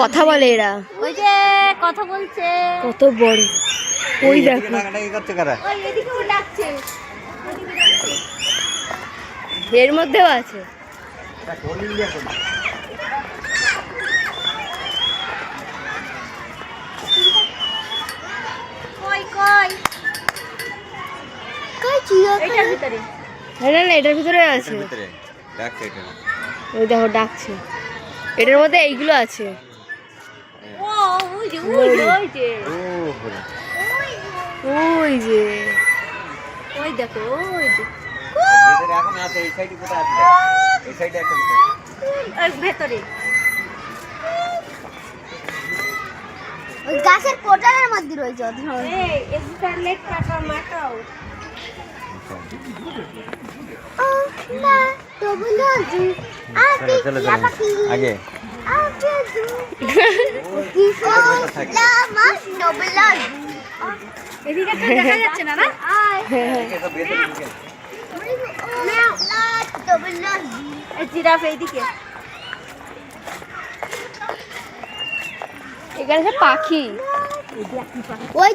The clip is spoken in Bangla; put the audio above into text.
কথা বলে এরা, ওই যে কথা বলছে, কত বড়। ওই দেখো এর মধ্যেও আছে। এটার ভিতরে, না এটার ভিতরে আছে। ওই দেখো ডাকছে, এটার মধ্যে এইগুলো আছে। ওই যে ওই যে ওই যে ওই যে ওই দেখো ওই যে এখন আছে এই সাইডে, কোথায় আছে এই সাইডে একটা ওই ভেতরে ওই গাছের কোটারের মধ্যে রয়েছে। এই এক্সটারলেট কাটা মাটাও না তো বলো জি আগে চলো আগে লা মা নবলা এদিকে তো দেখা যাচ্ছে না না লা তো বলো এই জিরাফ এইদিকে এখানে পাখি। ওই